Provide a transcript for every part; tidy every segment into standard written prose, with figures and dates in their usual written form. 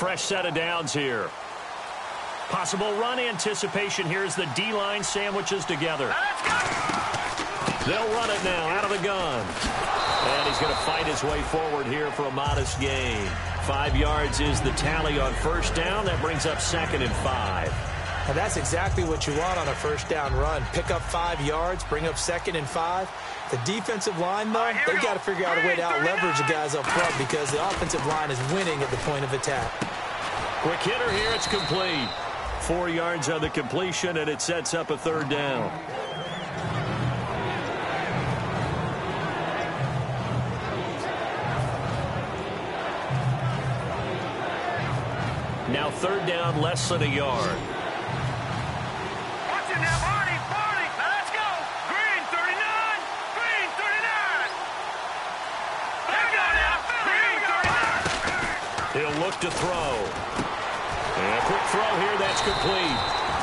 fresh set of downs here. Possible run anticipation here as the D-line sandwiches together. They'll run it now out of the gun. And he's going to fight his way forward here for a modest gain. 5 yards is the tally on first down. That brings up 2nd and 5. And that's exactly what you want on a first down run. Pick up 5 yards, bring up 2nd and 5. The defensive line, though, they've got to figure out a way to out-leverage the guys up front because the offensive line is winning at the point of attack. Quick hitter here. It's complete. 4 yards on the completion, and it sets up a 3rd down. Now 3rd down, less than a yard. Watch it now, Barney. Let's go. Green, 39. Green, 39. There we go now. Green, 39. He'll look to throw. And a quick throw here. That's complete.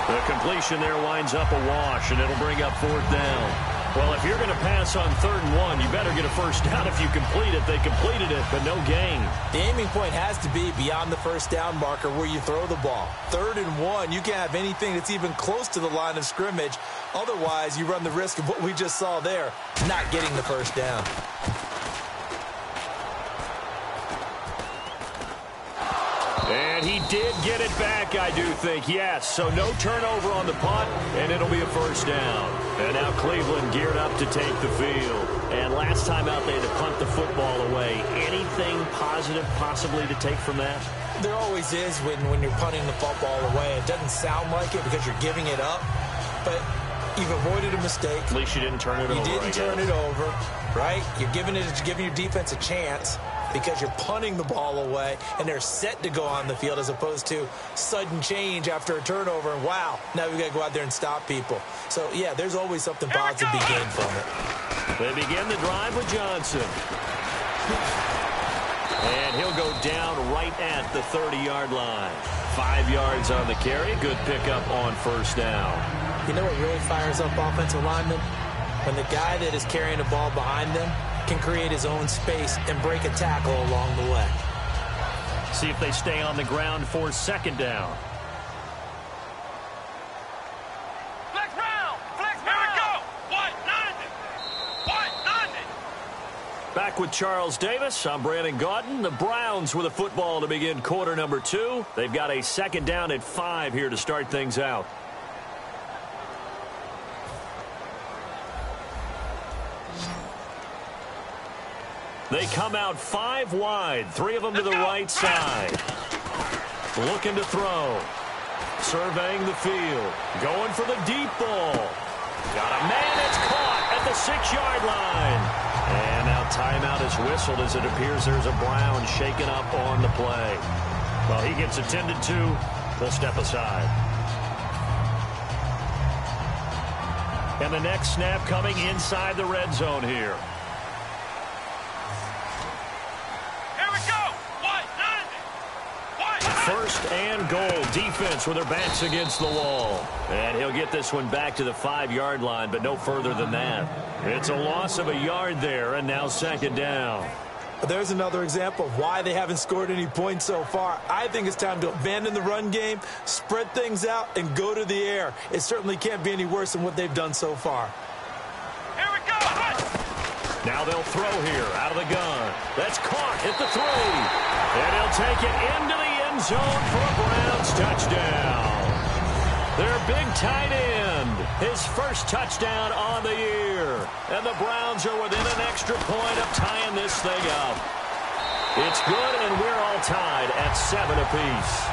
The completion there winds up a wash, and it'll bring up 4th down. Well, if you're going to pass on 3rd and 1, you better get a first down if you complete it. They completed it, but no gain. The aiming point has to be beyond the first down marker where you throw the ball. 3rd and 1, you can't have anything that's even close to the line of scrimmage. Otherwise, you run the risk of what we just saw there, not getting the first down. And he did get it back, I do think, yes. So no turnover on the punt, and it'll be a first down. And now Cleveland geared up to take the field. And last time out, they had to punt the football away. Anything positive possibly to take from that? There always is when you're punting the football away. It doesn't sound like it because you're giving it up, but you've avoided a mistake. At least you didn't turn it over. You didn't turn it over, right? You're giving your defense a chance because you're punting the ball away, and they're set to go on the field as opposed to sudden change after a turnover, and wow, now we've got to go out there and stop people. So, yeah, there's always something positive to be gained from it. They begin the drive with Johnson. And he'll go down right at the 30-yard line. 5 yards on the carry. Good pickup on first down. You know what really fires up offensive linemen? When the guy that is carrying the ball behind them can create his own space and break a tackle along the way. See if they stay on the ground for 2nd down. Flex round. Here we go. What? Nothing. Back with Charles Davis. I'm Brandon Gaudin. The Browns with a football to begin quarter number 2. They've got a 2nd down at 5 here to start things out. They come out 5 wide, 3 of them to the right side. Looking to throw. Surveying the field. Going for the deep ball. Got a man that's caught at the 6-yard line. And now timeout is whistled as it appears there's a Brown shaken up on the play. Well, he gets attended to. We'll step aside. And the next snap coming inside the red zone here. First and goal. Defense with their backs against the wall. And he'll get this one back to the 5-yard line, but no further than that. It's a loss of a yard there, and now 2nd down. There's another example of why they haven't scored any points so far. I think it's time to abandon the run game, spread things out, and go to the air. It certainly can't be any worse than what they've done so far. Here we go. Now they'll throw here out of the gun. That's caught at the 3. And he'll take it into the end zone for a Browns touchdown. Their big tight end, his first touchdown on the year. And the Browns are within an extra point of tying this thing up. It's good, and we're all tied at 7 apiece.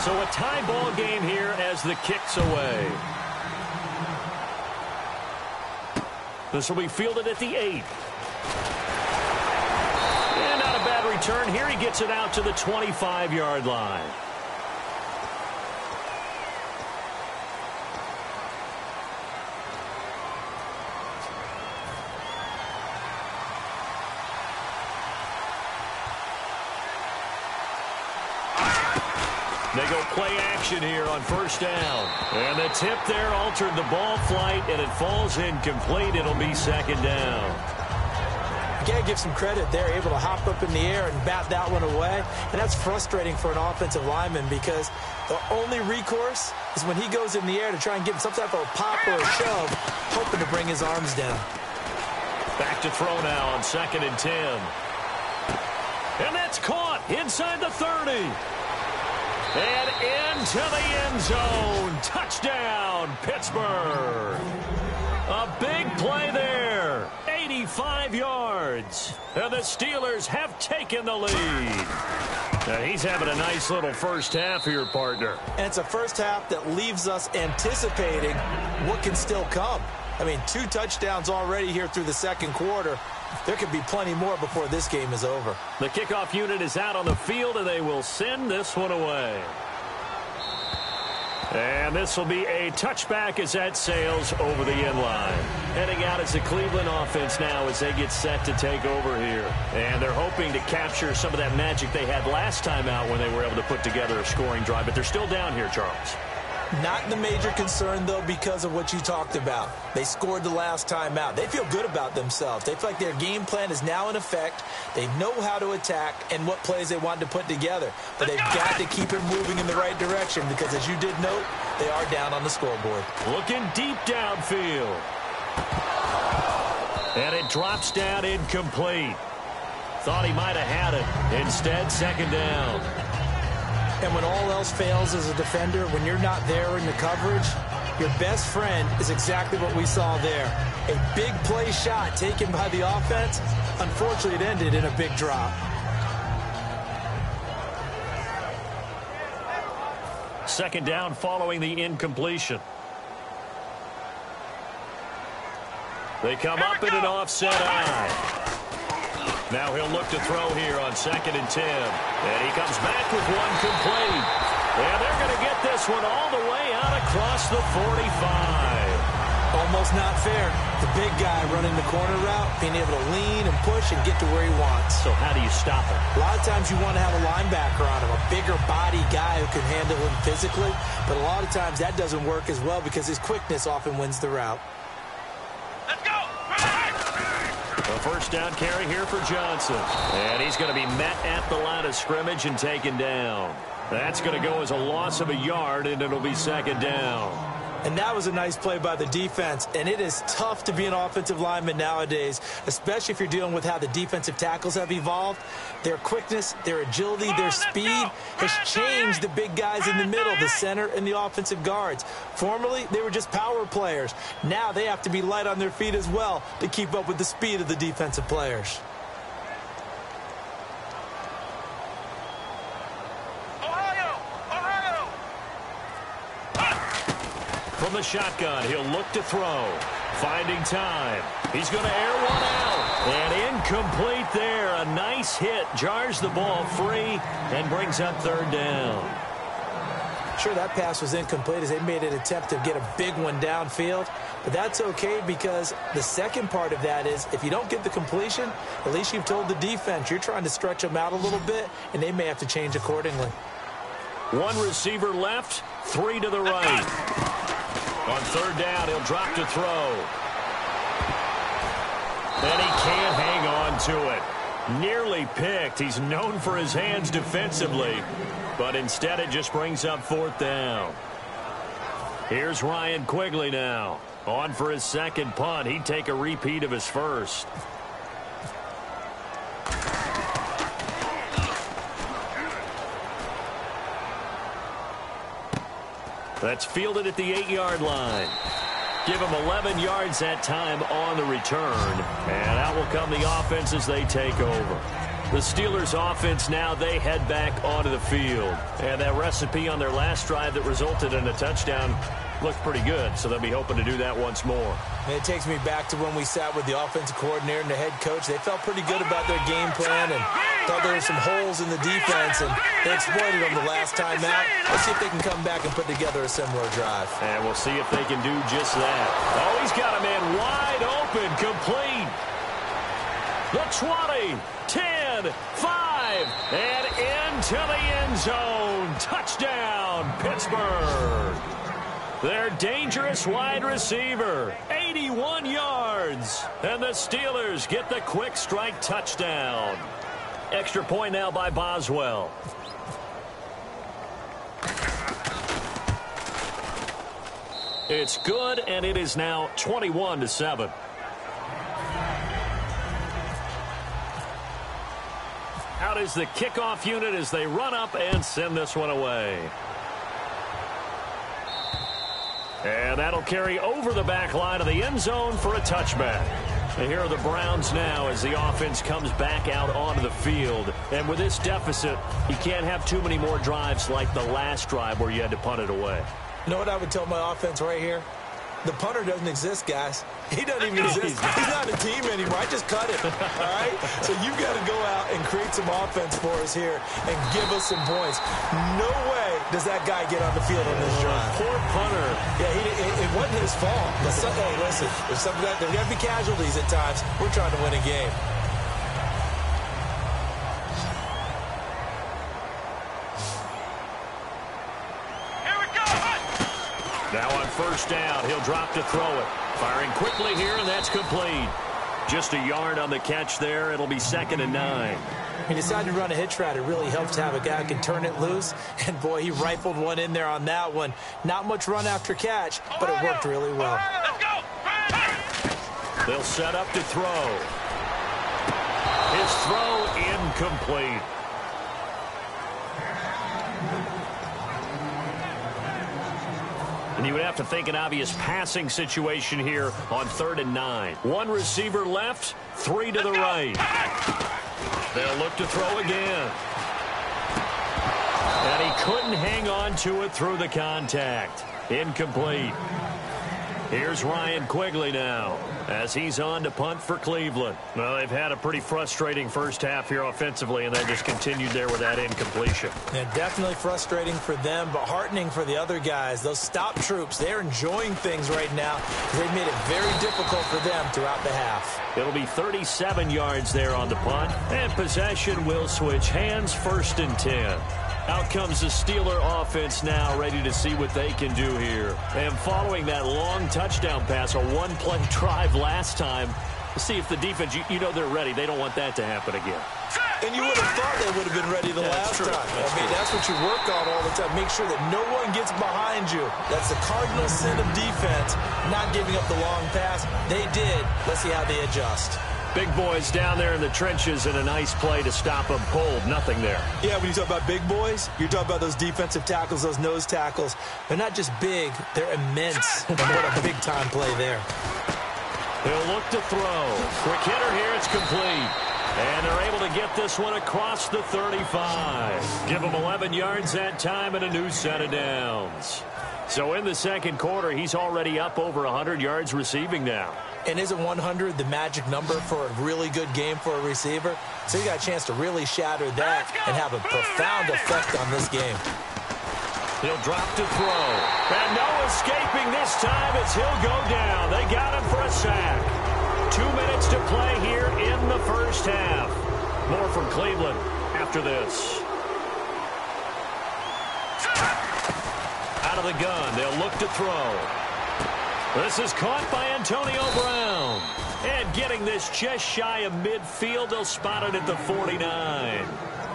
So a tie ball game here as the kick's away. This will be fielded at the 8. And not a bad return here. He gets it out to the 25-yard line. They go play action here on first down. And the tip there altered the ball flight, and it falls incomplete. It'll be second down. You got to give some credit. They're able to hop up in the air and bat that one away. And that's frustrating for an offensive lineman because the only recourse is when he goes in the air to try and give him some type of a pop or a shove, hoping to bring his arms down. Back to throw now on 2nd and 10. And that's caught inside the 30. And into the end zone. Touchdown, Pittsburgh. A big play there. 85 yards. And the Steelers have taken the lead. Now he's having a nice little first half here, partner. And it's a first half that leaves us anticipating what can still come. I mean, 2 touchdowns already here through the second quarter. There could be plenty more before this game is over. The kickoff unit is out on the field, and they will send this one away. And this will be a touchback as that sails over the end line. Heading out as the Cleveland offense now as they get set to take over here. And they're hoping to capture some of that magic they had last time out when they were able to put together a scoring drive. But they're still down here, Charles. Not the major concern, though, because of what you talked about. They scored the last time out. They feel good about themselves. They feel like their game plan is now in effect. They know how to attack and what plays they want to put together. But they've got to keep it moving in the right direction because, as you did note, they are down on the scoreboard. Looking deep downfield. And it drops down incomplete. Thought he might have had it. Instead, second down. And when all else fails as a defender, when you're not there in the coverage, your best friend is exactly what we saw there. A big play shot taken by the offense. Unfortunately, it ended in a big drop. Second down following the incompletion. They come up in an offset eye. Now he'll look to throw here on 2nd and 10. And he comes back with one complete. And they're going to get this one all the way out across the 45. Almost not fair. The big guy running the corner route, being able to lean and push and get to where he wants. So how do you stop him? A lot of times you want to have a linebacker on him, a bigger body guy who can handle him physically. But a lot of times that doesn't work as well because his quickness often wins the route. Let's go. A first down carry here for Johnson. And he's going to be met at the line of scrimmage and taken down. That's going to go as a loss of a yard, and it'll be second down. And that was a nice play by the defense. And it is tough to be an offensive lineman nowadays, especially if you're dealing with how the defensive tackles have evolved. Their quickness, their agility, their speed has changed the big guys in the middle, the center and the offensive guards. Formerly, they were just power players. Now they have to be light on their feet as well to keep up with the speed of the defensive players. From the shotgun, he'll look to throw. Finding time. He's going to air one out. And incomplete there. A nice hit. Jars the ball free and brings up third down. Sure, that pass was incomplete as they made an attempt to get a big one downfield. But that's okay because the second part of that is if you don't get the completion, at least you've told the defense you're trying to stretch them out a little bit, and they may have to change accordingly. One receiver left, 3 to the right. On third down, he'll drop to throw. And he can't hang on to it. Nearly picked. He's known for his hands defensively. But instead, it just brings up fourth down. Here's Ryan Quigley now. On for his second punt. He'd take a repeat of his first. That's fielded at the 8-yard line. Give him 11 yards that time on the return. And out will come the offense as they take over. The Steelers offense now, they head back onto the field. And that recipe on their last drive that resulted in a touchdown looked pretty good, so they'll be hoping to do that once more. And it takes me back to when we sat with the offensive coordinator and the head coach. They felt pretty good about their game plan and thought there were some holes in the defense, and they exploited them the last time out. Let's see if they can come back and put together a similar drive. And we'll see if they can do just that. Oh, he's got a man wide open, complete. The 20, 10, 5, and into the end zone. and touchdown, Pittsburgh. Their dangerous wide receiver, 81 yards. And the Steelers get the quick strike touchdown. Extra point now by Boswell. It's good, and it is now 21-7. Out is the kickoff unit as they run up and send this one away. And that'll carry over the back line of the end zone for a touchback. And here are the Browns now as the offense comes back out onto the field. And with this deficit, you can't have too many more drives like the last drive where you had to punt it away. You know what I would tell my offense right here? The punter doesn't exist, guys. He doesn't even exist. He's not a team anymore. I just cut him, all right? So you've got to go out and create some offense for us here and give us some points. No way does that guy get on the field on this drive. Poor punter. Yeah, it wasn't his fault. Hey, listen, there's got to be casualties at times. We're trying to win a game. Now on first down, he'll drop to throw it. Firing quickly here, and that's complete. Just a yard on the catch there. It'll be 2nd and 9. He decided to run a hitch route. It really helps to have a guy who can turn it loose. And, boy, he rifled one in there on that one. Not much run after catch, but it worked really well. They'll set up to throw. His throw incomplete. And you would have to think an obvious passing situation here on 3rd and 9. One receiver left, 3 to the right. They'll look to throw again. And he couldn't hang on to it through the contact. Incomplete. Here's Ryan Quigley now as he's on to punt for Cleveland. Well, they've had a pretty frustrating first half here offensively, and they just continued there with that incompletion. Yeah, definitely frustrating for them, but heartening for the other guys. Those stop troops, they're enjoying things right now. They've made it very difficult for them throughout the half. It'll be 37 yards there on the punt, and possession will switch hands, 1st and 10. Out comes the Steeler offense now, ready to see what they can do here. And following that long touchdown pass, a one-play drive last time, see if the defense, you know they're ready. They don't want that to happen again. And you would have thought they would have been ready the last time. That's what you work on all the time. Make sure that no one gets behind you. That's the cardinal sin of defense, not giving up the long pass. They did. Let's see how they adjust. Big boys down there in the trenches, and a nice play to stop them cold. Nothing there. Yeah, when you talk about big boys, you're talking about those defensive tackles, those nose tackles. They're not just big, they're immense. And what a big-time play there. He'll look to throw. Quick hitter here, it's complete. And they're able to get this one across the 35. Give him 11 yards that time and a new set of downs. So in the second quarter, he's already up over 100 yards receiving now. And isn't 100 the magic number for a really good game for a receiver? So you got a chance to really shatter that and have a profound effect on this game. He'll drop to throw. And no escaping this time as he'll go down. They got him for a sack. 2 minutes to play here in the first half. More from Cleveland after this. Out of the gun, they'll look to throw. This is caught by Antonio Brown. And getting this just shy of midfield, they'll spot it at the 49.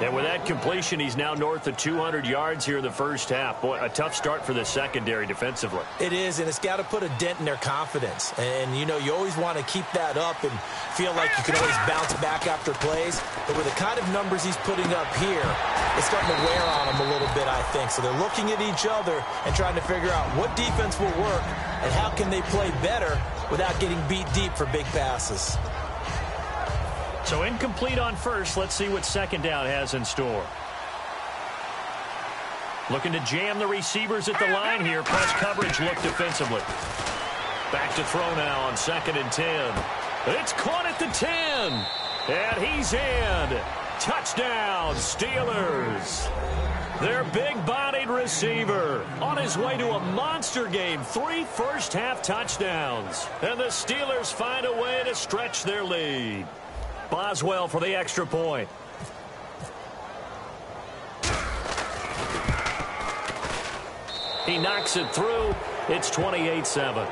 And with that completion, he's now north of 200 yards here in the first half. Boy, a tough start for the secondary defensively. It is, and it's got to put a dent in their confidence. And, you know, you always want to keep that up and feel like you can always bounce back after plays. But with the kind of numbers he's putting up here, it's starting to wear on them a little bit, I think. So they're looking at each other and trying to figure out what defense will work and how can they play better without getting beat deep for big passes. So incomplete on first. Let's see what second down has in store. Looking to jam the receivers at the line here. Press coverage look defensively. Back to throw now on 2nd and 10. It's caught at the 10. And he's in. Touchdown, Steelers. Their big-bodied receiver on his way to a monster game. 3 first-half touchdowns. And the Steelers find a way to stretch their lead. Boswell for the extra point. He knocks it through. It's 28-7.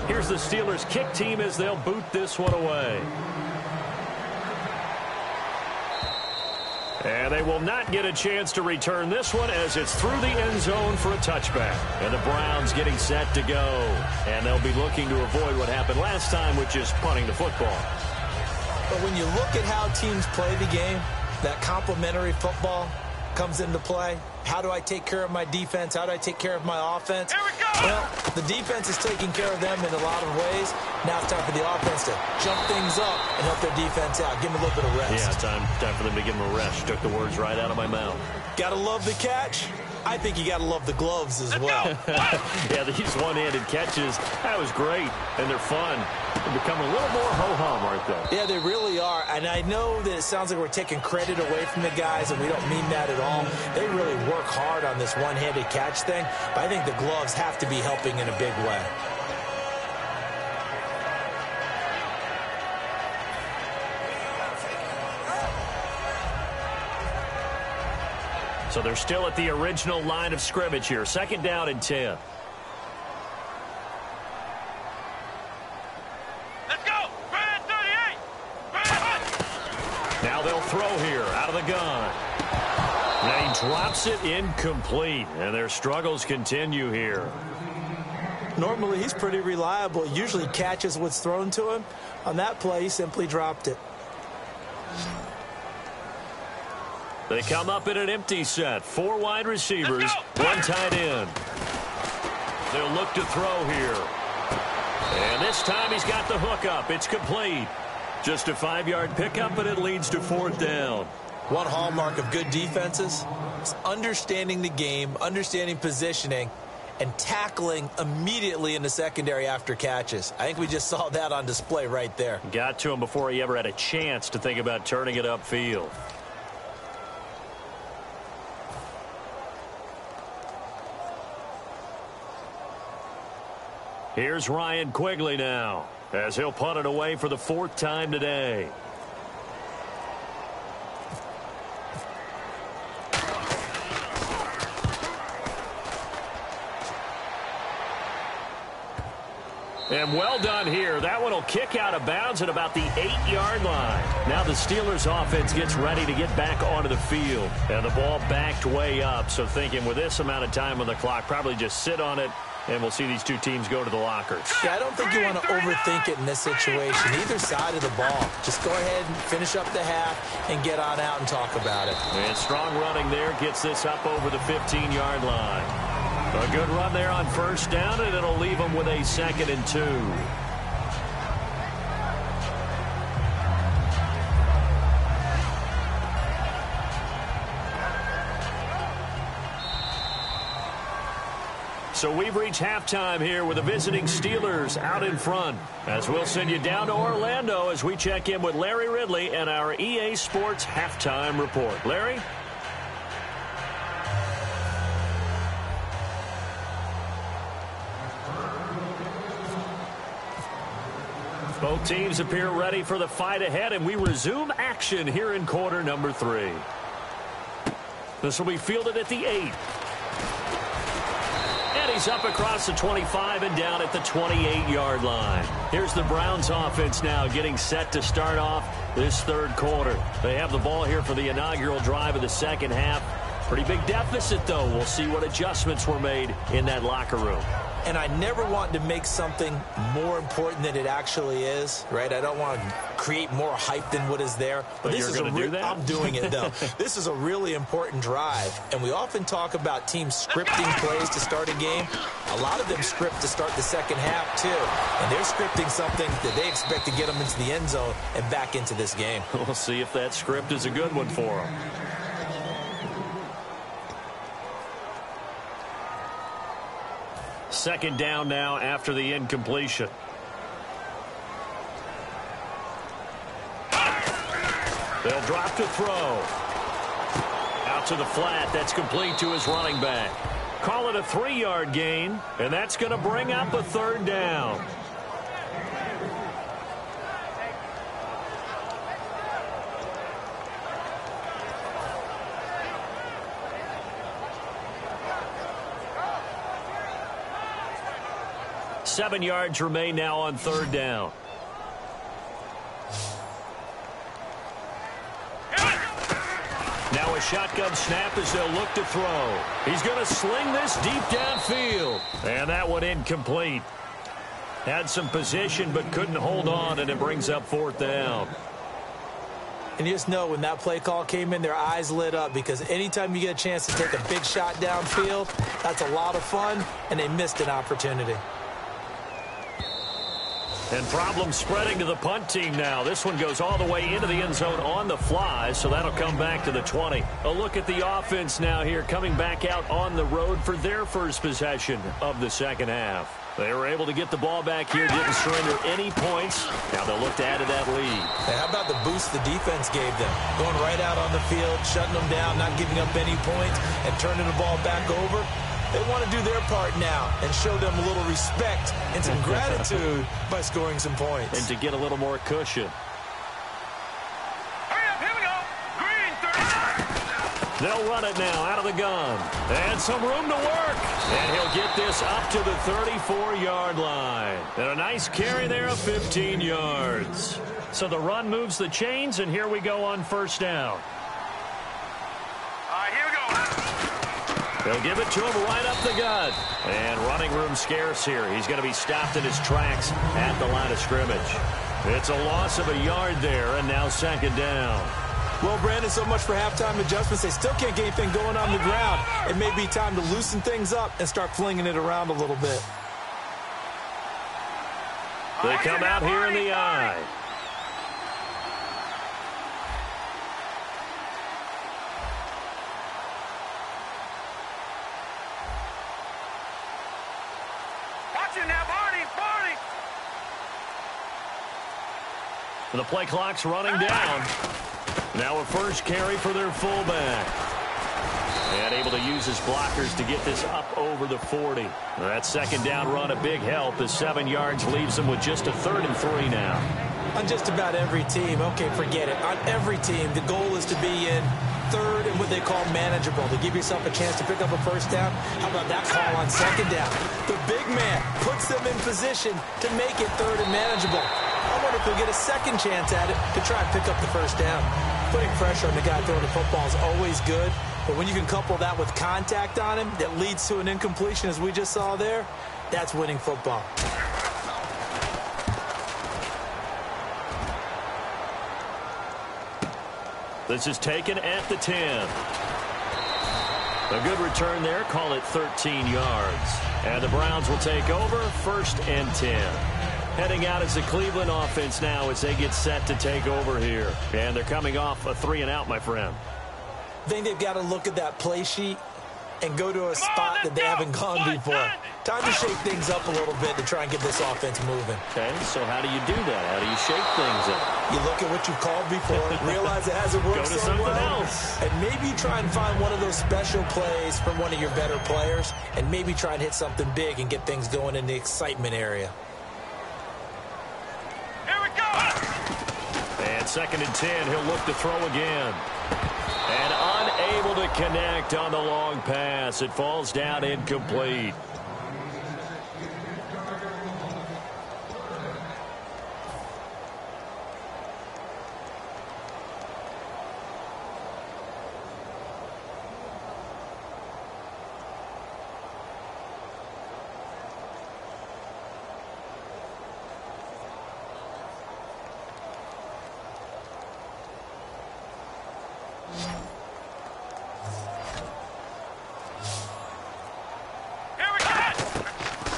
Here's the Steelers' kick team as they'll boot this one away. And they will not get a chance to return this one as it's through the end zone for a touchback. And the Browns getting set to go. And they'll be looking to avoid what happened last time, which is punting the football. But when you look at how teams play the game, that complementary football comes into play. How do I take care of my defense? How do I take care of my offense? Here we go! Well, the defense is taking care of them in a lot of ways. Now it's time for the offense to jump things up and help their defense out. Give them a little bit of rest. Yeah, time for them to give them a rest. You took the words right out of my mouth. Gotta love the catch. I think you gotta love the gloves as well. Yeah, these one-handed catches, that was great, and they're fun. They become a little more ho-hum, aren't they? Yeah, they really are. And I know that it sounds like we're taking credit away from the guys, and we don't mean that at all. They really work hard on this one-handed catch thing, but I think the gloves have to be helping in a big way. So they're still at the original line of scrimmage here. 2nd down and 10. Let's go! Grand 38! Grand Now they'll throw here out of the gun. And he drops it incomplete. And their struggles continue here. Normally, he's pretty reliable. Usually catches what's thrown to him. On that play, he simply dropped it. They come up in an empty set. 4 wide receivers, 1 tight end. They'll look to throw here. And this time he's got the hook up. It's complete. Just a 5-yard pickup, and it leads to 4th down. One hallmark of good defenses is understanding the game, understanding positioning, and tackling immediately in the secondary after catches. I think we just saw that on display right there. Got to him before he ever had a chance to think about turning it upfield. Here's Ryan Quigley now, as he'll punt it away for the 4th time today. And well done here. That one will kick out of bounds at about the 8-yard line. Now the Steelers offense gets ready to get back onto the field. And the ball backed way up. So thinking with this amount of time on the clock, probably just sit on it, and we'll see these two teams go to the lockers. Yeah, I don't think you want to overthink it in this situation. Either side of the ball. Just go ahead and finish up the half and get on out and talk about it. And strong running there gets this up over the 15-yard line. A good run there on 1st down, and it'll leave them with a 2nd and 2. So we've reached halftime here with the visiting Steelers out in front. As we'll send you down to Orlando as we check in with Larry Ridley and our EA Sports Halftime Report. Larry? Both teams appear ready for the fight ahead, and we resume action here in quarter number 3. This will be fielded at the 8. And he's up across the 25 and down at the 28-yard line. Here's the Browns offense now getting set to start off this 3rd quarter. They have the ball here for the inaugural drive of the 2nd half. Pretty big deficit, though. We'll see what adjustments were made in that locker room. And I never want to make something more important than it actually is, right? I don't want to create more hype than what is there. But this is going to do that? I'm doing it, though. This is a really important drive. And we often talk about teams scripting plays to start a game. A lot of them script to start the 2nd half, too. And they're scripting something that they expect to get them into the end zone and back into this game. We'll see if that script is a good one for them. 2nd down now after the incompletion. They'll drop to throw. Out to the flat. That's complete to his running back. Call it a 3-yard gain, and that's going to bring up a 3rd down. 7 yards remain now on third down. Now a shotgun snap as they'll look to throw. He's going to sling this deep downfield. And that one incomplete. Had some position but couldn't hold on, and it brings up fourth down. And you just know when that play call came in, their eyes lit up, because anytime you get a chance to take a big shot downfield, that's a lot of fun, and they missed an opportunity. And problems spreading to the punt team now. This one goes all the way into the end zone on the fly, so that'll come back to the 20. A look at the offense now here, coming back out on the road for their first possession of the second half. They were able to get the ball back here, didn't surrender any points. Now they'll look to add to that lead. Hey, how about the boost the defense gave them? Going right out on the field, shutting them down, not giving up any points, and turning the ball back over. They want to do their part now and show them a little respect and some gratitude by scoring some points. And to get a little more cushion. Hurry up, here we go. Green 39. They'll run it now out of the gun. And some room to work. And he'll get this up to the 34-yard line. And a nice carry there of 15 yards. So the run moves the chains, and here we go on first down. Here we go. They'll give it to him right up the gut. And running room scarce here. He's going to be stopped in his tracks at the line of scrimmage. It's a loss of a yard there, and now second down. Well, Brandon, so much for halftime adjustments. They still can't get anything going on the ground. It may be time to loosen things up and start flinging it around a little bit. They come out here in the eye. Watch it now, Barney. The play clock's running down. Now a first carry for their fullback. And able to use his blockers to get this up over the 40. That second down run a big help. The 7 yards leaves them with just a 3rd and 3 now. On just about every team, okay, forget it. On every team, the goal is to be in third and what they call manageable, to give yourself a chance to pick up a first down. How about that call on second down? The big man puts them in position to make it third and manageable. I wonder if they'll get a second chance at it to try and pick up the first down. Putting pressure on the guy throwing the football is always good, but when you can couple that with contact on him that leads to an incompletion, as we just saw there, that's winning football. This is taken at the 10. A good return there. Call it 13 yards. And the Browns will take over 1st and 10. Heading out as the Cleveland offense now as they get set to take over here. And they're coming off a 3-and-out, my friend. I think they've got to look at that play sheet and go to a spot that they haven't gone before. Time to shake things up a little bit to try and get this offense moving. Okay, so how do you do that? How do you shake things up? You look at what you've called before, realize it hasn't worked Go to so something well, else. and maybe try and find one of those special plays from one of your better players, and maybe try and hit something big and get things going in the excitement area. Here we go. And 2nd and 10, he'll look to throw again. And unable to connect on the long pass. It falls down incomplete.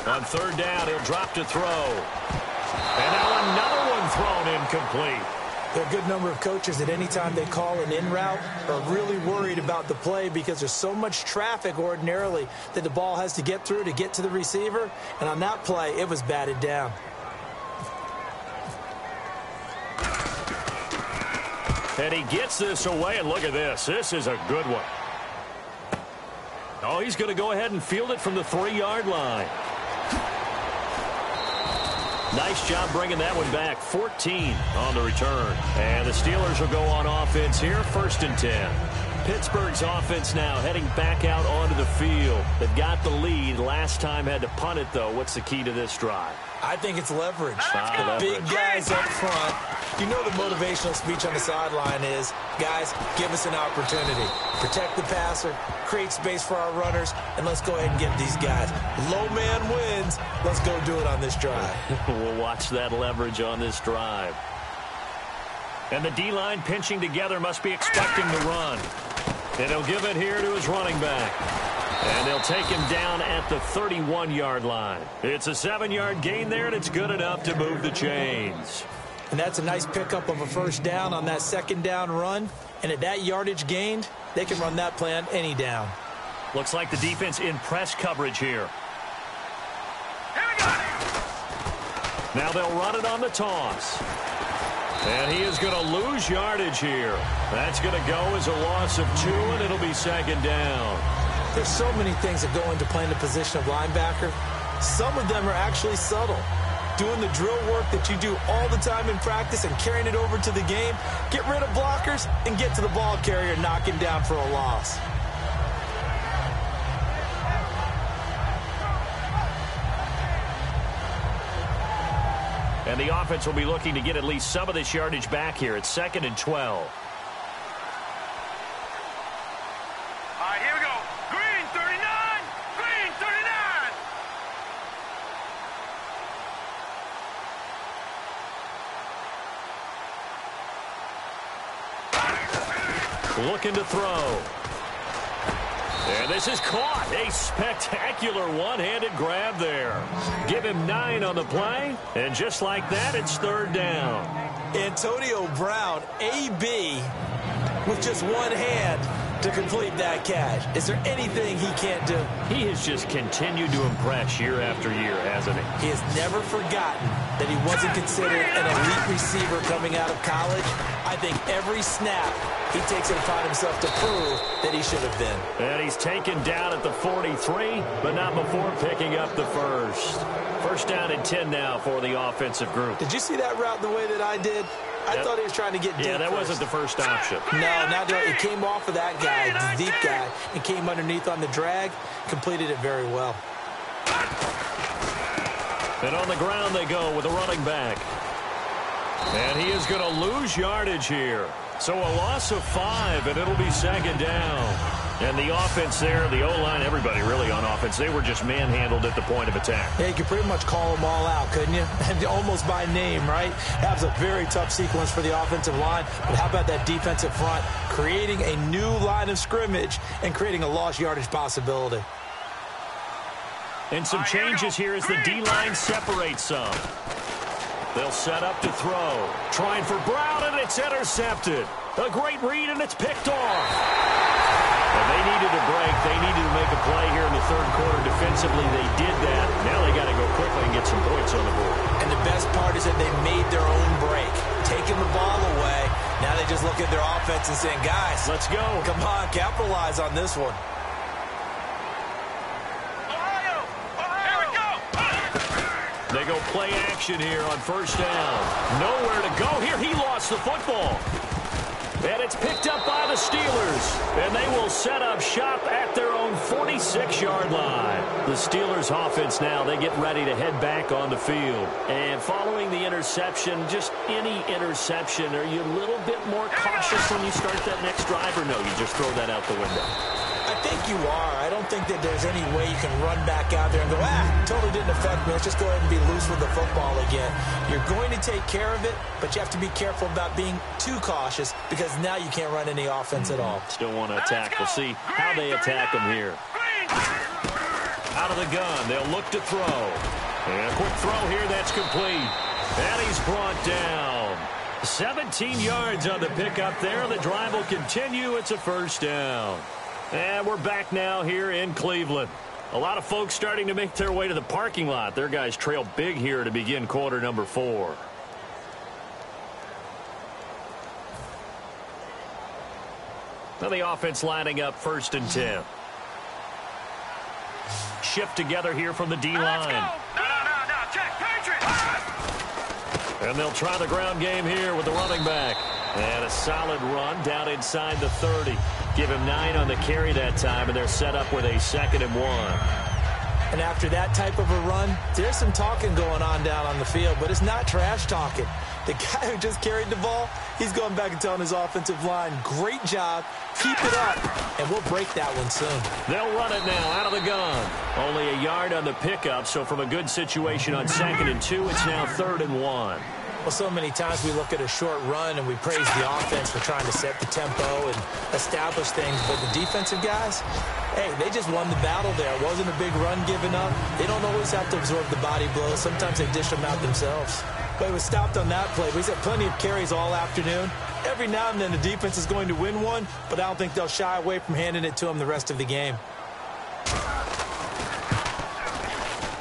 On 3rd down, he'll drop to throw. And now another one thrown incomplete. There are a good number of coaches that any time they call an in route are really worried about the play because there's so much traffic ordinarily that the ball has to get through to get to the receiver. And on that play, it was batted down. And he gets this away, and look at this. This is a good one. Oh, he's going to go ahead and field it from the 3-yard line. Nice job bringing that one back. 14 on the return. And the Steelers will go on offense here, 1st and 10. Pittsburgh's offense now heading back out onto the field. They've got the lead. Last time had to punt it, though. What's the key to this drive? I think it's leverage. Leverage. Big guys up front. You know the motivational speech on the sideline is, guys, give us an opportunity. Protect the passer, create space for our runners, and let's go ahead and get these guys. Low man wins. Let's go do it on this drive. We'll watch that leverage on this drive. And the D-line pinching together must be expecting the run. And he'll give it here to his running back. And they'll take him down at the 31-yard line. It's a 7-yard gain there, and it's good enough to move the chains. And that's a nice pickup of a first down on that second down run. And at that yardage gained, they can run that play on any down. Looks like the defense in press coverage here. Now they'll run it on the toss. And he is going to lose yardage here. That's going to go as a loss of 2, and it'll be second down. There's so many things that go into playing the position of linebacker. Some of them are actually subtle. Doing the drill work that you do all the time in practice and carrying it over to the game. Get rid of blockers and get to the ball carrier, knocking down for a loss. And the offense will be looking to get at least some of this yardage back here. It's 2nd and 12. All right, here we go. Green 39. Green 39. Looking to throw. And this is caught. A spectacular one-handed grab there. Give him 9 on the play. And just like that, it's 3rd down. Antonio Brown, AB, with just one hand to complete that catch. Is there anything he can't do? He has just continued to impress year after year, hasn't he? He has never forgotten that he wasn't considered an elite receiver coming out of college. I think every snap he takes it upon himself to prove that he should have been. And he's taken down at the 43, but not before picking up the first. First down and 10 now for the offensive group. Did you see that route the way that I did? I thought he was trying to get deep. Yeah, that first. wasn't the first option. No, not doing it. He came off of that guy, the deep guy, and came underneath on the drag, completed it very well. And on the ground they go with a running back. And he is going to lose yardage here. So a loss of 5, and it'll be 2nd down. And the offense there, the O-line, everybody really on offense, they were just manhandled at the point of attack. Yeah, you could pretty much call them all out, couldn't you? Almost by name, right? That was a very tough sequence for the offensive line. But how about that defensive front creating a new line of scrimmage and creating a lost yardage possibility? And some changes here as the D-line separates some. They'll set up to throw. Trying for Brown, and it's intercepted. A great read, and it's picked off. And they needed a break. They needed to make a play here in the 3rd quarter. Defensively, they did that. Now they got to go quickly and get some points on the board. And the best part is that they made their own break. Taking the ball away. Now they just look at their offense and saying, guys, let's go. Come on, capitalize on this one. They go play action here on first down. Nowhere to go here. He lost the football. And it's picked up by the Steelers. And they will set up shop at their own 46-yard line. The Steelers offense now, they get ready to head back on the field. And following the interception, just any interception, are you a little bit more cautious when you start that next drive, or no, you just throw that out the window? I think you are. I don't think that there's any way you can run back out there and go, totally didn't affect me. Let's just go ahead and be loose with the football again. You're going to take care of it, but you have to be careful about being too cautious because now you can't run any offense at all. Still want to attack. We'll see how they attack them here. Out of the gun, they'll look to throw. And a quick throw here, that's complete. And he's brought down. 17 yards on the pickup there. The drive will continue. It's a first down. And we're back now here in Cleveland. A lot of folks starting to make their way to the parking lot. Their guys trail big here to begin quarter number 4. Now the offense lining up 1st and 10. Shift together here from the D-line. No, check, Patriots. And they'll try the ground game here with the running back. And a solid run down inside the 30. Give him 9 on the carry that time, and they're set up with a 2nd and 1. And after that type of a run, there's some talking going on down on the field, but it's not trash talking. The guy who just carried the ball, he's going back and telling his offensive line, great job, keep it up, and we'll break that one soon. They'll run it now out of the gun. Only a yard on the pickup, so from a good situation on 2nd and 2, it's now 3rd and 1. Well, so many times we look at a short run and we praise the offense for trying to set the tempo and establish things, but the defensive guys, hey, they just won the battle there. It wasn't a big run given up. They don't always have to absorb the body blows. Sometimes they dish them out themselves. But it was stopped on that play. He's had plenty of carries all afternoon. Every now and then the defense is going to win one, but I don't think they'll shy away from handing it to him the rest of the game.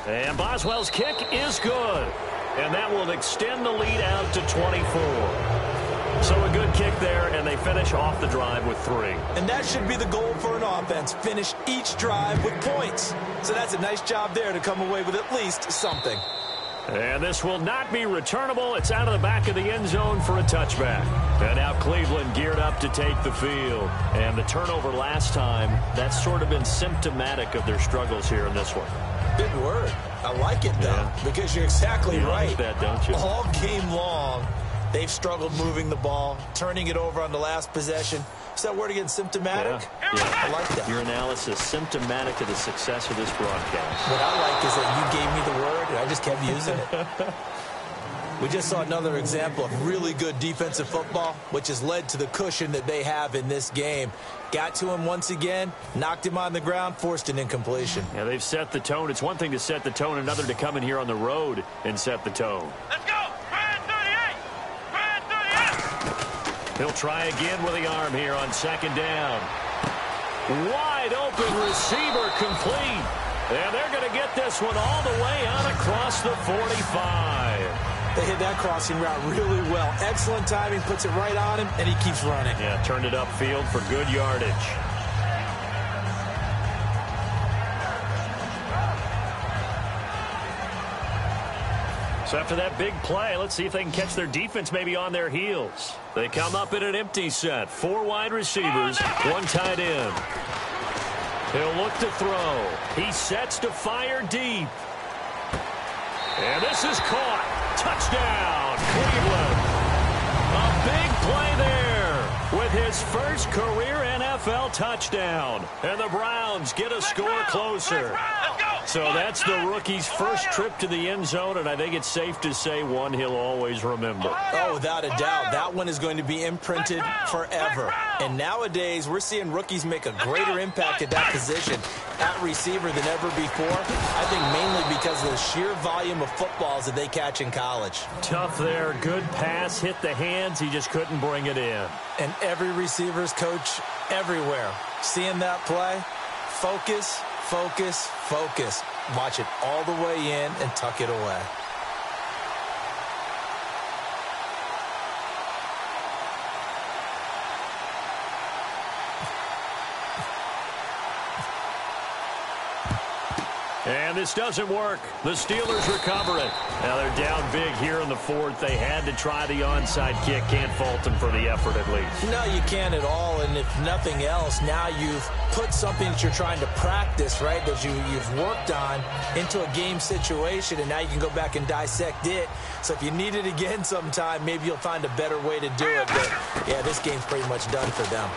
And Boswell's kick is good. And that will extend the lead out to 24. So a good kick there, and they finish off the drive with 3. And that should be the goal for an offense. Finish each drive with points. So that's a nice job there to come away with at least something. And this will not be returnable. It's out of the back of the end zone for a touchback. And now Cleveland geared up to take the field. And the turnover last time, that's sort of been symptomatic of their struggles here in this one. Big word. I like it, though, because you're exactly right. Like that, don't you? All game long, they've struggled moving the ball, turning it over on the last possession. Is that word again, symptomatic? Yeah. I like that. Your analysis, symptomatic of the success of this broadcast. What I like is that you gave me the word, and I just kept using it. We just saw another example of really good defensive football, which has led to the cushion that they have in this game. Got to him once again, knocked him on the ground, forced an incompletion. Yeah, they've set the tone. It's one thing to set the tone, another to come in here on the road and set the tone. Let's go. Brand 38. Brand 38. He'll try again with the arm here on 2nd down. Wide open receiver complete. And they're going to get this one all the way out across the 45. They hit that crossing route really well. Excellent timing, puts it right on him, and he keeps running. Yeah, turned it upfield for good yardage. So after that big play, let's see if they can catch their defense maybe on their heels. They come up in an empty set. 4 wide receivers, 1 tight end. He'll look to throw. He sets to fire deep. And this is caught. Touchdown, Cleveland. A big play there with his first career NFL touchdown. And the Browns get a score closer. So that's the rookie's first trip to the end zone, and I think it's safe to say one he'll always remember. Oh, without a doubt. That one is going to be imprinted forever. And nowadays, we're seeing rookies make a greater impact at that position at receiver than ever before. I think mainly because of the sheer volume of footballs that they catch in college. Tough there. Good pass. Hit the hands. He just couldn't bring it in. And every receiver's coach everywhere. Seeing that play, focus, focus, focus. Watch it all the way in and tuck it away. And this doesn't work. The Steelers recover it. Now they're down big here in the 4th. They had to try the onside kick. Can't fault them for the effort at least. No, you can't at all. And if nothing else, now you've put something that you're trying to practice, right, that you've worked on into a game situation, and now you can go back and dissect it. So if you need it again sometime, maybe you'll find a better way to do it. But, yeah, this game's pretty much done for them.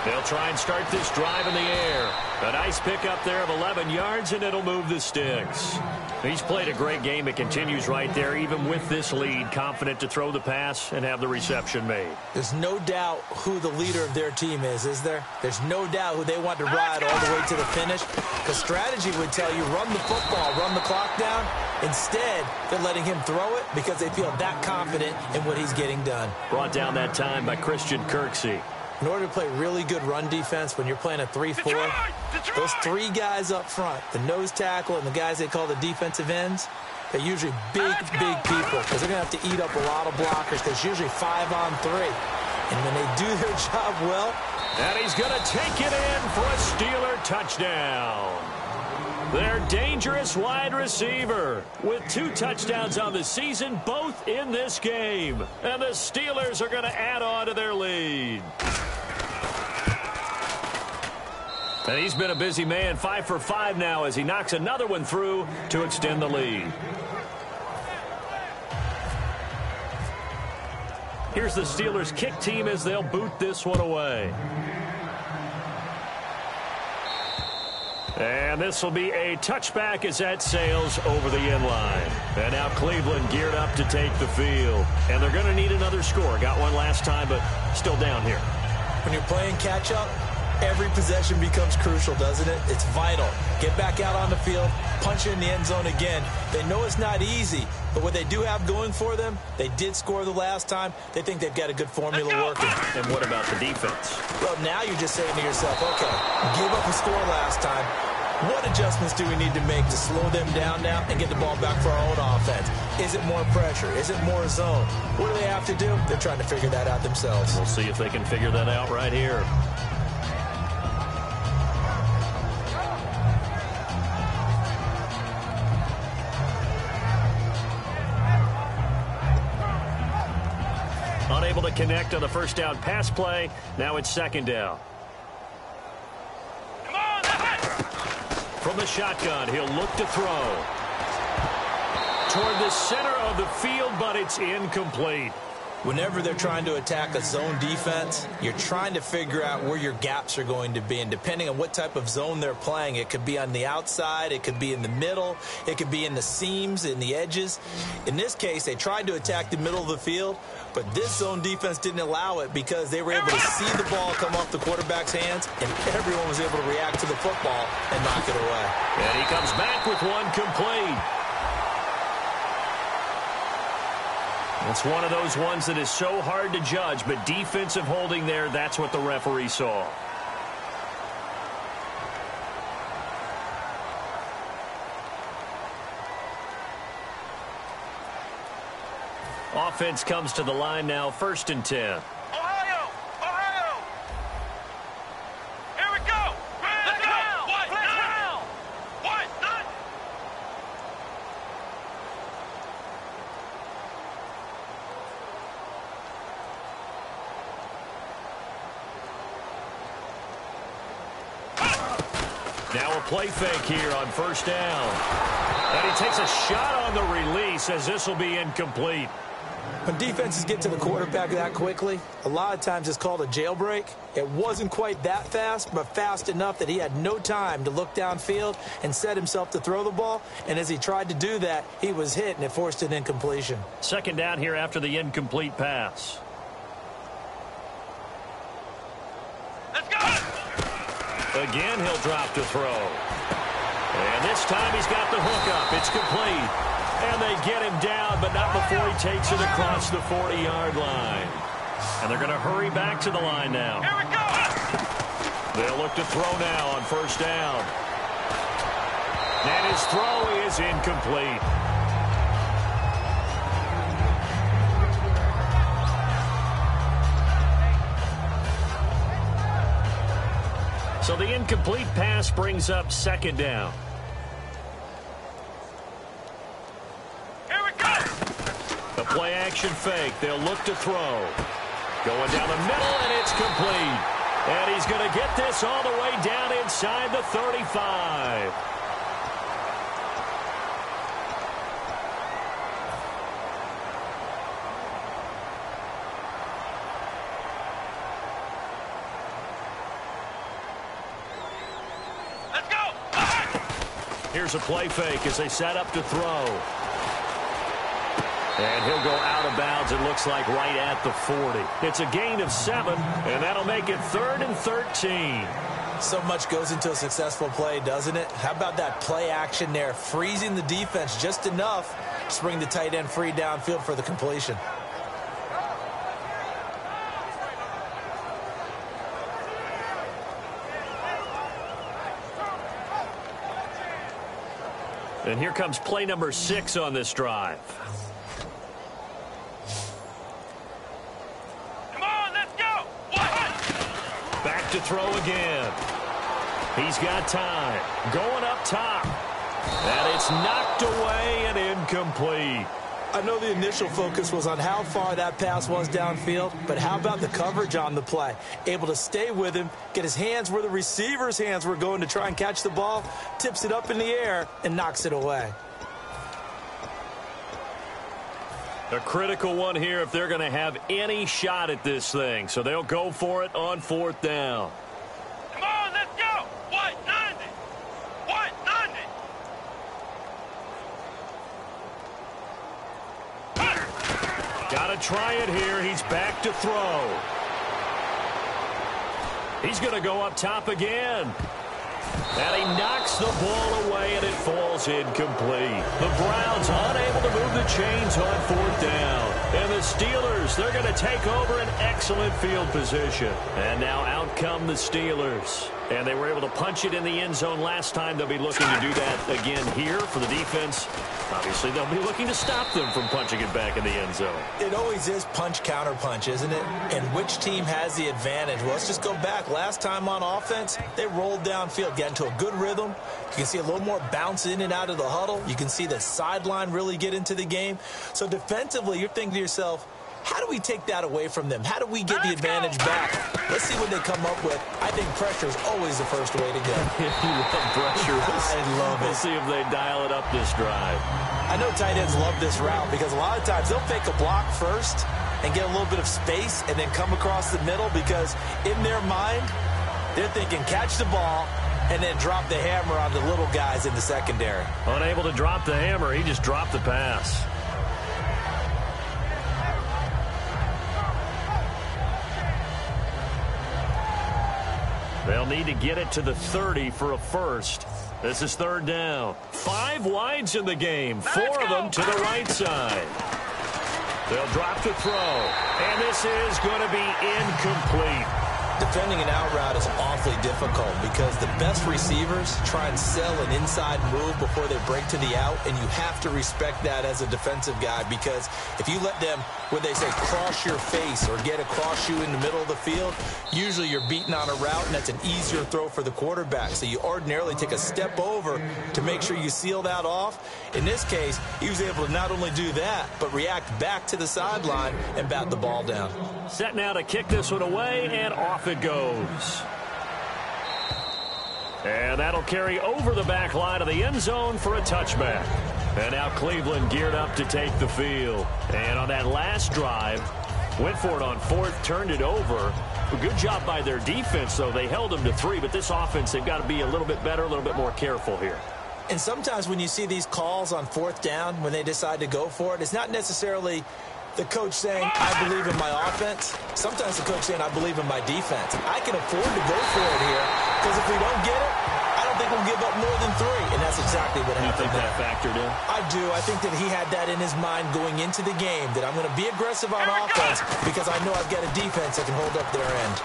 They'll try and start this drive in the air. A nice pickup there of 11 yards, and it'll move the sticks. He's played a great game. It continues right there, even with this lead. Confident to throw the pass and have the reception made. There's no doubt who the leader of their team is there? There's no doubt who they want to ride all the way to the finish. Because strategy would tell you, run the football, run the clock down. Instead, they're letting him throw it because they feel that confident in what he's getting done. Brought down that time by Christian Kirksey. In order to play really good run defense when you're playing a 3-4, those 3 guys up front, the nose tackle and the guys they call the defensive ends, they're usually big people because they're going to have to eat up a lot of blockers because usually 5 on 3. And when they do their job well. And he's going to take it in for a Steeler touchdown. Their dangerous wide receiver with 2 touchdowns on the season, both in this game. And the Steelers are going to add on to their lead. And he's been a busy man, 5 for 5 now as he knocks another one through to extend the lead. Here's the Steelers' kick team as they'll boot this one away. And this will be a touchback as that sails over the end line. And now Cleveland geared up to take the field. And they're going to need another score. Got one last time, but still down here. When you're playing catch-up, every possession becomes crucial, doesn't it? It's vital. Get back out on the field, punch in the end zone again. They know it's not easy, but what they do have going for them, they did score the last time. They think they've got a good formula working. And what about the defense? Well, now you're just saying to yourself, okay, give up a score last time. What adjustments do we need to make to slow them down now and get the ball back for our own offense? Is it more pressure? Is it more zone? What do they have to do? They're trying to figure that out themselves. We'll see if they can figure that out right here. Unable to connect on the first down pass play. Now it's second down. Come on, From the shotgun, he'll look to throw. Toward the center of the field, but it's incomplete. Whenever they're trying to attack a zone defense, you're trying to figure out where your gaps are going to be. And depending on what type of zone they're playing, it could be on the outside, it could be in the middle, it could be in the seams, in the edges. In this case, they tried to attack the middle of the field, but this zone defense didn't allow it because they were able to see the ball come off the quarterback's hands, and everyone was able to react to the football and knock it away. And he comes back with one complete. It's one of those ones that is so hard to judge, but defensive holding there, that's what the referee saw. Offense comes to the line now, 1st and 10. Ohio! Ohio! Here we go! Let's go! What? Now! What? Done! Now a play fake here on 1st down. And he takes a shot on the release as this will be incomplete. When defenses get to the quarterback that quickly, a lot of times it's called a jailbreak. It wasn't quite that fast, but fast enough that he had no time to look downfield and set himself to throw the ball. And as he tried to do that, he was hit, and it forced an incompletion. 2nd down here after the incomplete pass. Let's go! Again, he'll drop to throw. And this time he's got the hook up. It's complete. And they get him down, but not before he takes it across the 40-yard line. And they're going to hurry back to the line now. Here we go! They'll look to throw now on 1st down. And his throw is incomplete. So the incomplete pass brings up 2nd down. The play-action fake. They'll look to throw. Going down the middle, and it's complete. And he's going to get this all the way down inside the 35. Let's go! Here's a play fake as they set up to throw. And he'll go out of bounds, it looks like, right at the 40. It's a gain of 7, and that'll make it 3rd and 13. So much goes into a successful play, doesn't it? How about that play action there, freezing the defense just enough to bring the tight end free downfield for the completion. And here comes play number 6 on this drive. To throw again. He's got time. Going up top. And it's knocked away and incomplete. I know the initial focus was on how far that pass was downfield, but how about the coverage on the play? Able to stay with him, get his hands where the receiver's hands were going to try and catch the ball, tips it up in the air, and knocks it away. A critical one here if they're going to have any shot at this thing. So they'll go for it on 4th down. Come on, let's go. What? Nothing. What? Nothing. Got to try it here. He's back to throw. He's going to go up top again. And he knocks the ball away, and it falls incomplete. The Browns unable to move the chains on 4th down. And the Steelers, they're going to take over an excellent field position. And now out come the Steelers. And they were able to punch it in the end zone last time. They'll be looking to do that again here for the defense. Obviously, they'll be looking to stop them from punching it back in the end zone. It always is punch-counter-punch, isn't it? And which team has the advantage? Well, let's just go back. Last time on offense, they rolled downfield, got into a good rhythm. You can see a little more bounce in and out of the huddle. You can see the sideline really get into the game. So defensively, you're thinking to yourself, how do we take that away from them? How do we get the advantage back? Let's see what they come up with. I think pressure is always the first way to go. You love pressure. I love it. We'll see if they dial it up this drive. I know tight ends love this route because a lot of times they'll fake a block first and get a little bit of space and then come across the middle because in their mind, they're thinking catch the ball and then drop the hammer on the little guys in the secondary. Unable to drop the hammer, he just dropped the pass. They'll need to get it to the 30 for a first. This is 3rd down. 5 wides in the game. 4 of them to the right side. They'll drop to throw. And this is going to be incomplete. Defending an out route is awfully difficult because the best receivers try and sell an inside move before they break to the out, and you have to respect that as a defensive guy because if you let them, what they say, cross your face or get across you in the middle of the field, usually you're beating on a route, and that's an easier throw for the quarterback. So you ordinarily take a step over to make sure you seal that off. In this case, he was able to not only do that, but react back to the sideline and bat the ball down. Set now to kick this one away, and off it goes. And that'll carry over the back line of the end zone for a touchback. And now Cleveland geared up to take the field. And on that last drive, went for it on 4th, turned it over. A good job by their defense, though. They held them to 3, but this offense, they've got to be a little bit better, a little bit more careful here. And sometimes when you see these calls on 4th down, when they decide to go for it, it's not necessarily the coach saying, I believe in my offense. Sometimes the coach saying, I believe in my defense. I can afford to go for it here because if we don't get it, I don't think we'll give up more than 3. And that's exactly what happened. You think that factored in? I do. I think that he had that in his mind going into the game, that I'm going to be aggressive on offense because I know I've got a defense that can hold up their end.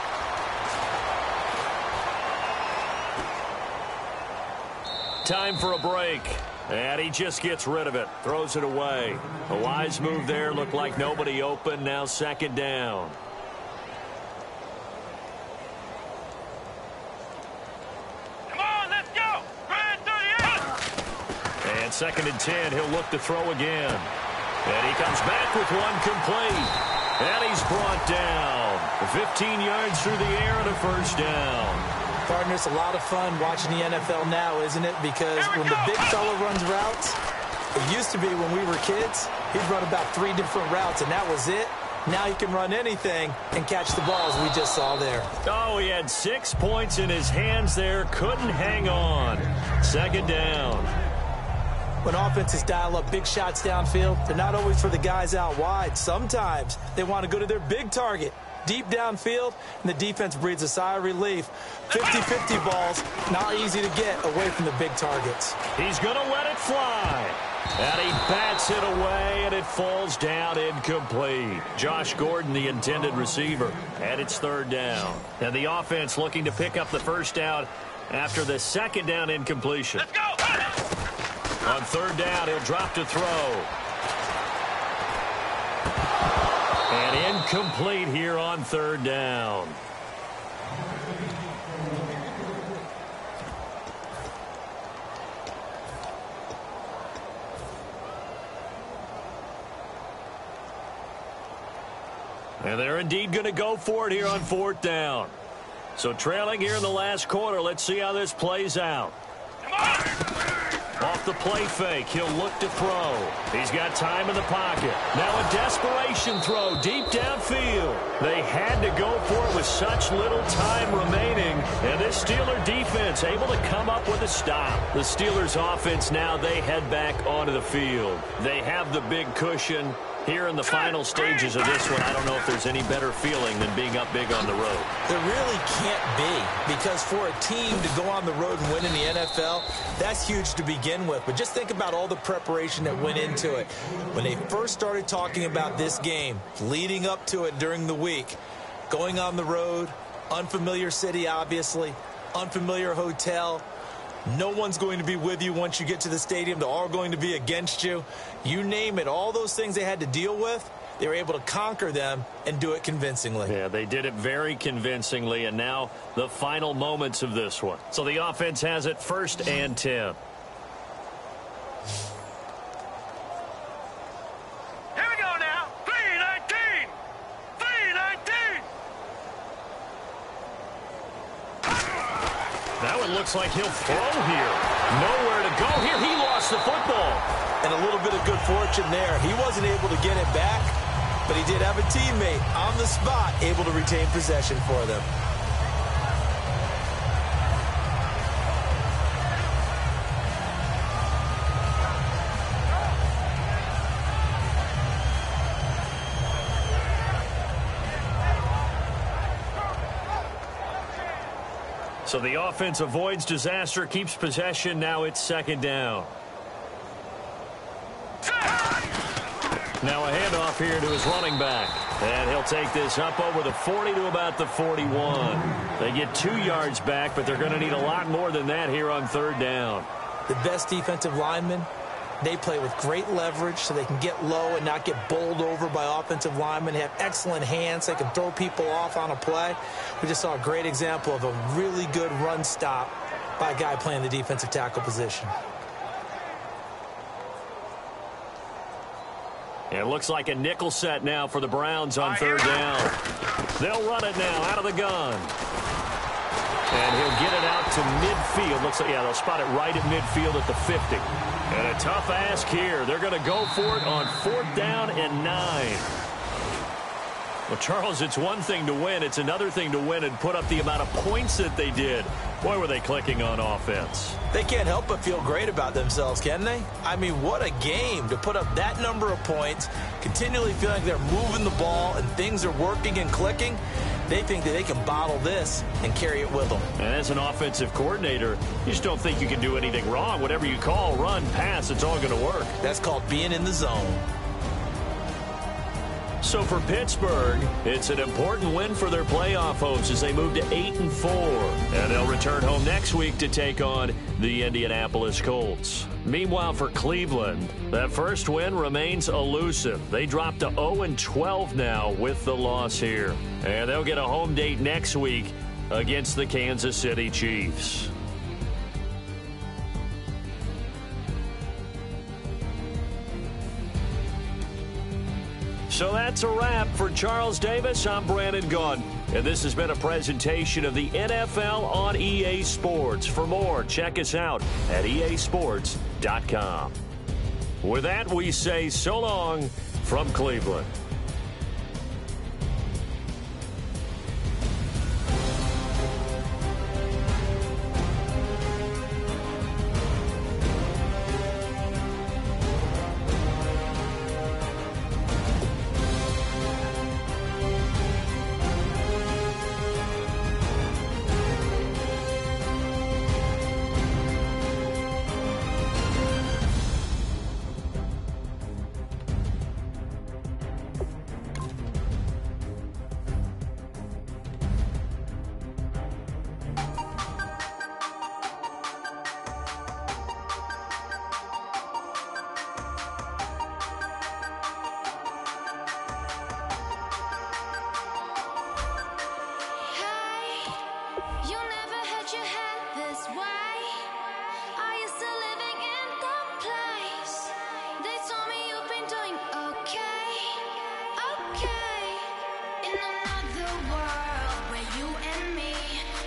Time for a break. And he just gets rid of it. Throws it away. A wise move there. Looked like nobody open. Now 2nd down. Come on, let's go. Grind 38. And 2nd and 10. He'll look to throw again. And he comes back with one complete. And he's brought down. 15 yards through the air and a 1st down. Partner, it's a lot of fun watching the NFL now, isn't it? Because when the big fella runs routes, it used to be when we were kids, he'd run about 3 different routes, and that was it. Now he can run anything and catch the balls we just saw there. Oh, he had 6 points in his hands there. Couldn't hang on. 2nd down. When offenses dial up big shots downfield, they're not always for the guys out wide. Sometimes they want to go to their big target. Deep downfield, and the defense breathes a sigh of relief. 50-50 balls, not easy to get away from the big targets. He's going to let it fly. And he bats it away, and it falls down incomplete. Josh Gordon, the intended receiver, and it's 3rd down. And the offense looking to pick up the 1st down after the 2nd down incompletion. Let's go. On 3rd down, he'll drop to throw. And incomplete here on 3rd down. And they're indeed going to go for it here on 4th down. So trailing here in the last quarter. Let's see how this plays out. Off the play fake, he'll look to throw. He's got time in the pocket. Now a desperation throw deep downfield. They had to go for it with such little time remaining. And this Steeler defense able to come up with a stop. The Steelers offense now, they head back onto the field. They have the big cushion. Here in the final stages of this one, I don't know if there's any better feeling than being up big on the road. There really can't be, because for a team to go on the road and win in the NFL, that's huge to begin with. But just think about all the preparation that went into it. When they first started talking about this game, leading up to it during the week, going on the road, unfamiliar city, obviously, unfamiliar hotel. No one's going to be with you once you get to the stadium. They're all going to be against you. You name it, all those things they had to deal with, they were able to conquer them and do it convincingly. Yeah, they did it very convincingly, and now the final moments of this one. So the offense has it 1st and 10. Here we go now. 3-19. 3-19. Now it looks like he'll throw here. Nowhere to go here. He lost the football. And a little bit of good fortune there. He wasn't able to get it back, but he did have a teammate on the spot able to retain possession for them. So the offense avoids disaster, keeps possession. Now it's 2nd down. Now a handoff here to his running back. And he'll take this up over the 40 to about the 41. They get 2 yards back, but they're going to need a lot more than that here on 3rd down. The best defensive linemen, they play with great leverage so they can get low and not get bowled over by offensive linemen. They have excellent hands. They can throw people off on a play. We just saw a great example of a really good run stop by a guy playing the defensive tackle position. It looks like a nickel set now for the Browns on 3rd down. They'll run it now out of the gun. And he'll get it out to midfield. Looks like, yeah, they'll spot it right at midfield at the 50. And a tough ask here. They're going to go for it on 4th down and 9. Well, Charles, it's one thing to win. It's another thing to win and put up the amount of points that they did. Boy, were they clicking on offense. They can't help but feel great about themselves, can they? I mean, what a game to put up that number of points, continually feeling like they're moving the ball and things are working and clicking. They think that they can bottle this and carry it with them. And as an offensive coordinator, you just don't think you can do anything wrong. Whatever you call, run, pass, it's all going to work. That's called being in the zone. So for Pittsburgh, it's an important win for their playoff hopes as they move to 8-4. And they'll return home next week to take on the Indianapolis Colts. Meanwhile, for Cleveland, that first win remains elusive. They drop to 0-12 now with the loss here. And they'll get a home date next week against the Kansas City Chiefs. So that's a wrap. For Charles Davis, I'm Brandon Gunn. And this has been a presentation of the NFL on EA Sports. For more, check us out at easports.com. With that, we say so long from Cleveland. In another world where you and me,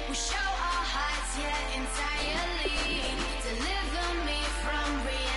we show our hearts, yeah, entirely. Deliver me from reality.